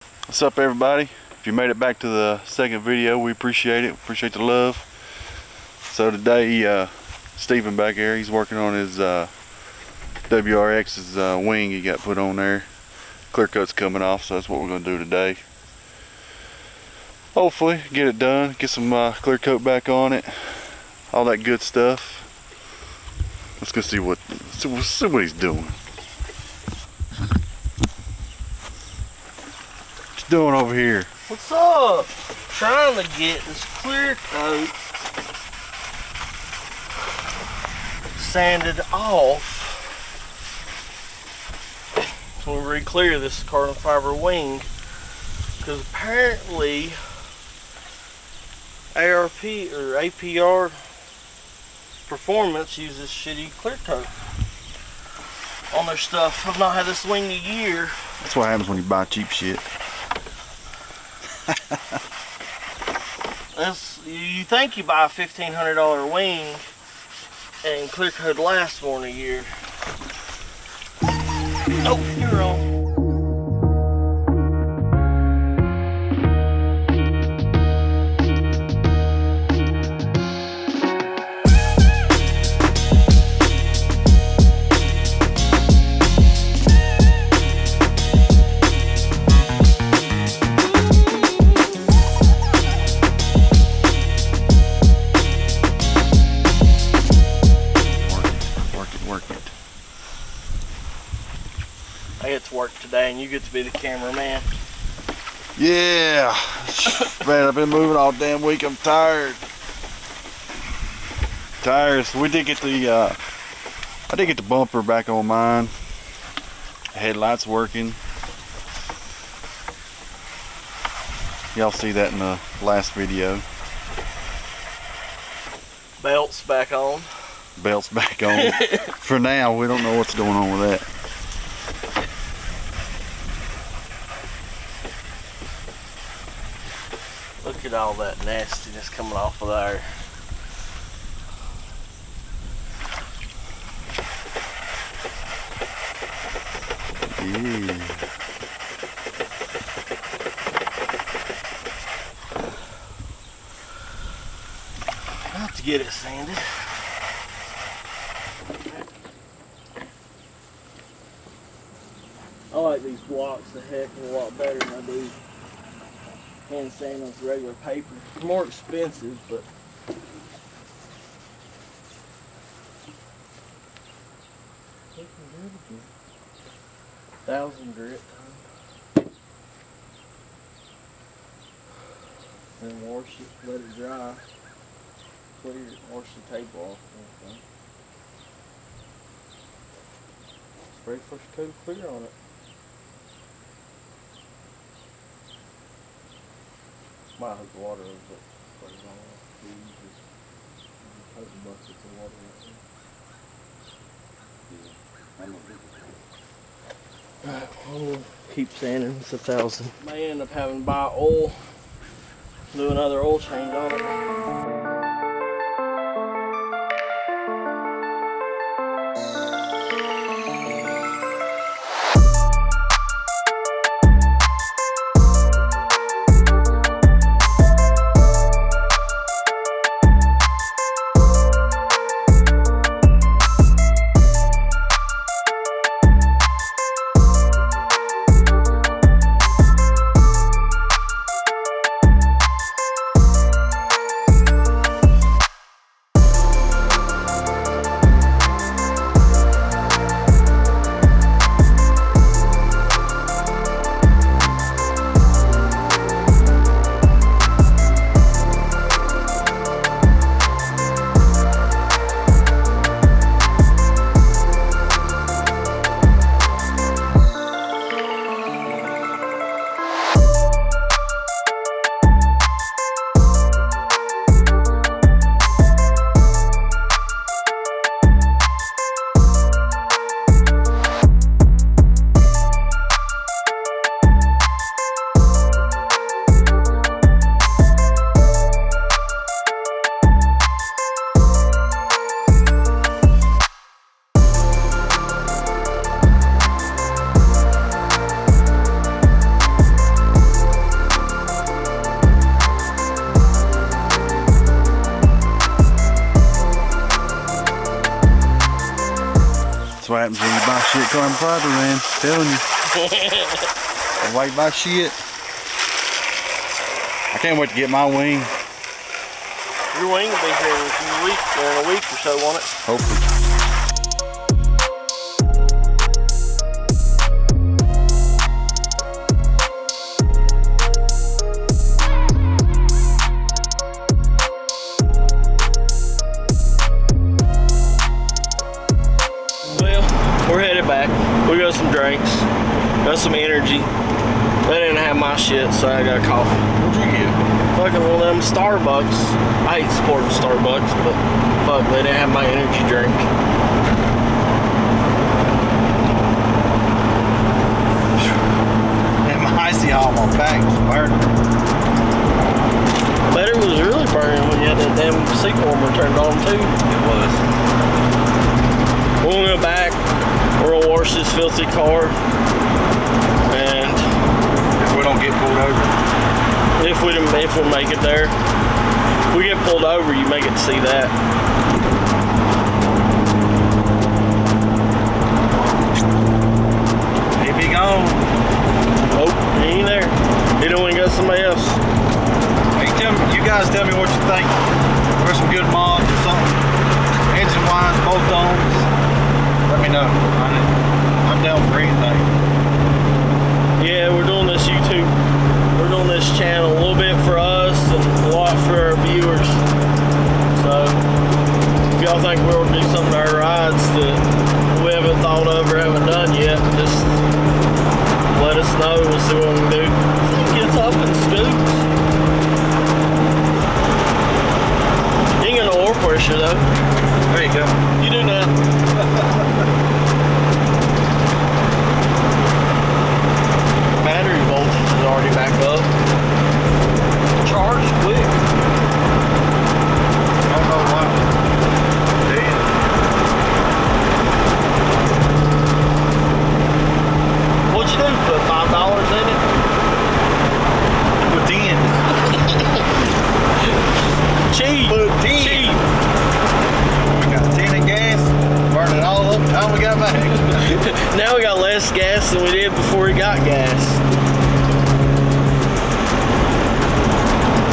What's up, everybody? If you made it back to the second video, we appreciate it. Appreciate the love. So today, Stephen back here, he's working on his WRX's wing he got put on there. Clear coat's coming off, so that's what we're going to do today. Hopefully get it done, get some clear coat back on it, all that good stuff. Let's go see what he's doing. What you doing over here? What's up? Trying to get this clear coat sanded off so we re-clear this carbon fiber wing, because apparently APR Performance uses shitty clear coat on their stuff. I've not had this wing in a year. That's what happens when you buy cheap shit. You think you buy a $1,500 wing and clear coat lasts more than a year. Oh, you're wrong. I get to work today and you get to be the cameraman. Yeah, man, I've been moving all damn week. I'm tired. So we did get the, I did get the bumper back on mine. Headlights working. Y'all see that in the last video. Belt's back on. Belt's back on. For now, we don't know what's going on with that. Look at all that nastiness coming off of there. Yeah. I have to get it sanded. I like these blocks a heck of a lot better than I do hand sand on regular paper. It's more expensive, but $1,000 grit. Then wash it, let it dry, clear it, wash the table off. Okay. Spray first coat of clear on it. Might hope the water ends up spraying on it. You just hope the buckets of water in it. Alright, we'll keep sanding. It's $1,000. May end up having to buy oil, do another oil change on it. happens when you buy shit carbon fiber, man. Telling you. White buy shit. I can't wait to get my wing. Your wing will be here in a few weeks, or in a week or so, won't it? Hopefully. Well, we're headed back. We got some drinks, got some energy. They didn't have my shit, so I got coffee. What'd you get? Fucking one of them Starbucks. I hate supporting Starbucks, but fuck, they didn't have my energy drink. And my icy hot on my back was burning. But it was really burning when you had that damn seat warmer turned on too. It was. We're gonna go back. We're gonna wash this filthy car, and If we don't get pulled over. if we make it there, if we get pulled over, you may get to see that. He be gone. Nope, he ain't there. He done went and got somebody else. You guys tell me what you think. There's some good mods or something. Engine wise, both domes. Let me know. I'm down for anything. Yeah, we're doing this YouTube. We're doing this channel a little bit for us and a lot for our viewers. So, if y'all think we'll do some of our rides that we haven't thought of or haven't done yet, just let us know. We'll see what we can do. He gets up and scoots. You ain't got no oar pressure though. There you go. You do that. Battery voltage is already back up. Charge quick. I don't know why. Damn. What'd you do? Put $5 in it? Put 10. Cheap. Put 10. Cheap. We got 10 in gas. Burn it all up. How we got back? Now we got less gas than we did before we got gas.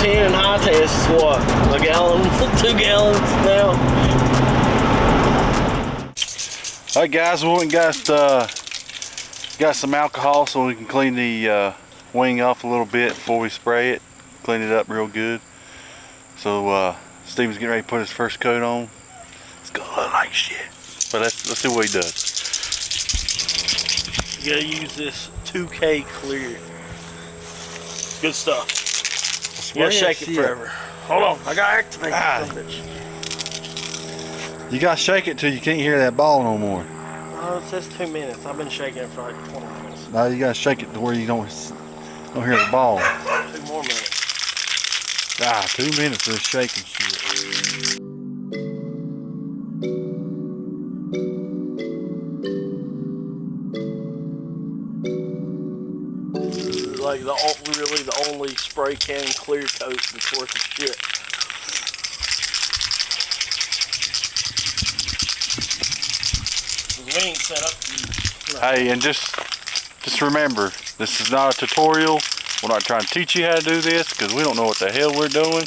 10 in high test is what? A gallon? 2 gallons now? Alright guys, we went and got some alcohol so we can clean the wing off a little bit before we spray it. Clean it up real good. So Steven's getting ready to put his first coat on. It's gonna look like shit. But let's see what he does. You gotta use this 2K clear. Good stuff. You gotta shake it forever. Hold on, I gotta activate this bitch. You gotta shake it till you can't hear that ball no more. Oh, it says 2 minutes. I've been shaking it for like 20 minutes. Now you gotta shake it to where you don't hear the ball. 2 more minutes. 2 minutes for this shaking shit. Like really the only spray can clear coat that's worth of shit. We ain't set up. Hey, and just remember, this is not a tutorial. We're not trying to teach you how to do this because we don't know what the hell we're doing.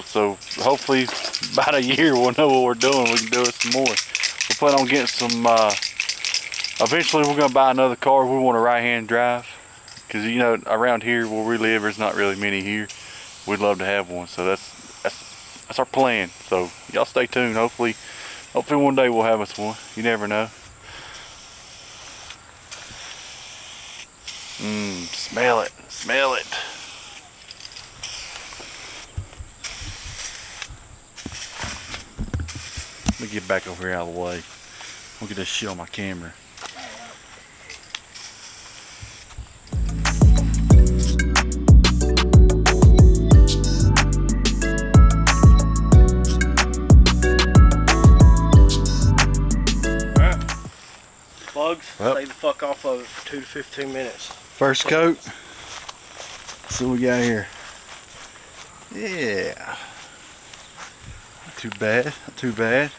So hopefully, about a year we'll know what we're doing. We can do it some more. We plan on getting some. Eventually, we're gonna buy another car. We want a right-hand drive. Because you know, around here where we live, there's not really many here. We'd love to have one, so that's our plan. So y'all stay tuned. Hopefully one day we'll have us one. You never know. Smell it, smell it. Let me get back over here out of the way. I'll get this shit on my camera. Bugs, stay the fuck off of it for 2 to 15 minutes. First coat. Let's see what we got here. Yeah. Not too bad, not too bad.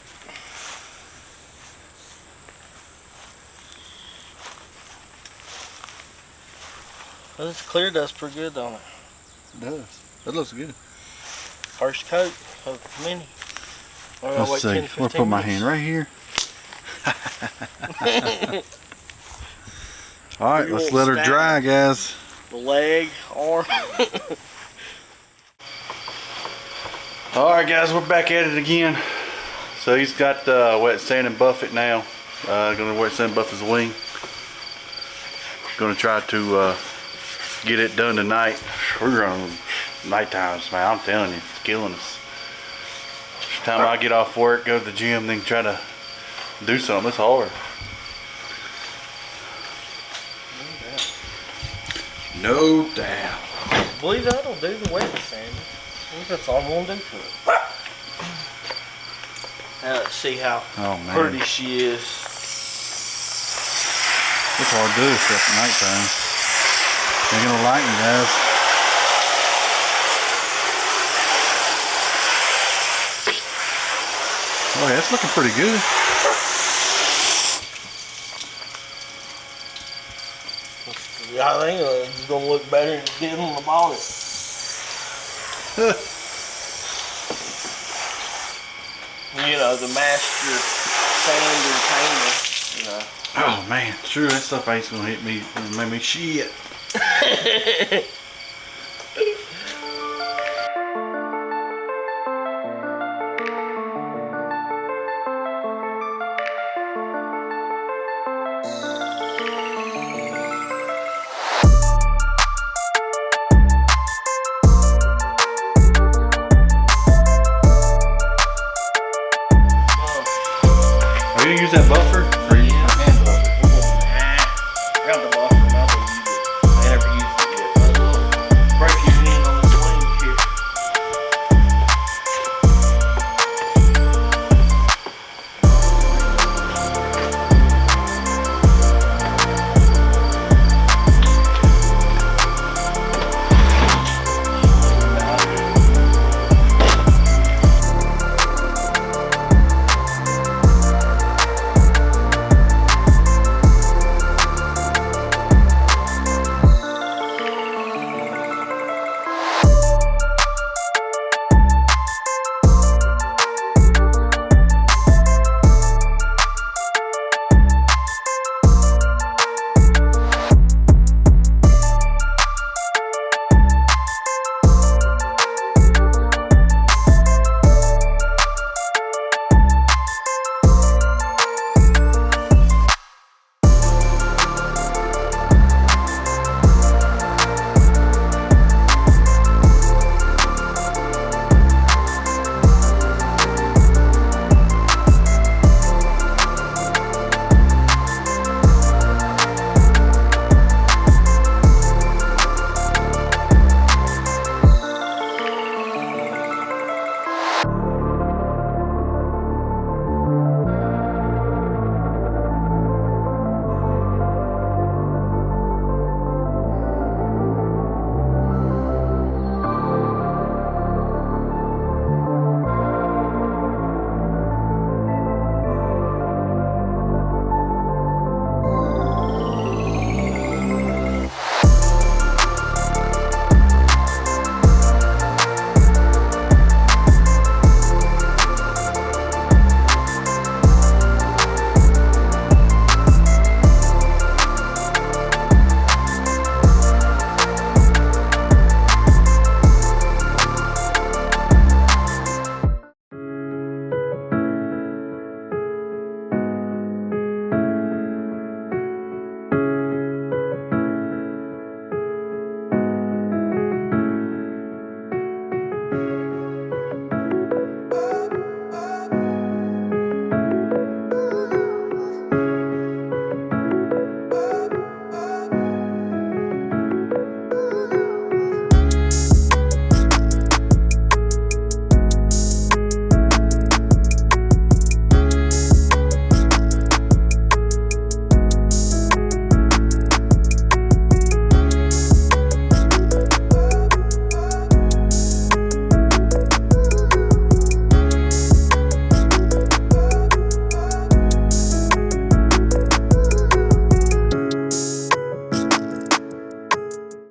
This clear does pretty good, don't it? It does. That looks good. First coat of Mini. Let's see. We'll put my hand right here. All right, let's let her dry, guys. The leg, arm. All right, guys, we're back at it again. So he's got wet sand and buff it now. Gonna wet sand buff his wing. Gonna try to get it done tonight. We're on night times, man. I'm telling you, it's killing us. Each time I get off work, go to the gym, then try to do something, it's hard. No doubt. I believe that'll do the wet sand. I think that's all I'm gonna do to it. Now let's see how pretty she is. It's hard to do this stuff at nighttime. Ain't gonna lighten, guys. Oh yeah, it's looking pretty good. I think it's gonna look better than it did on the bonnet. You know, the master sander painter, you know. Oh man, sure that stuff ain't gonna hit me and make me shit. Are you gonna use that buff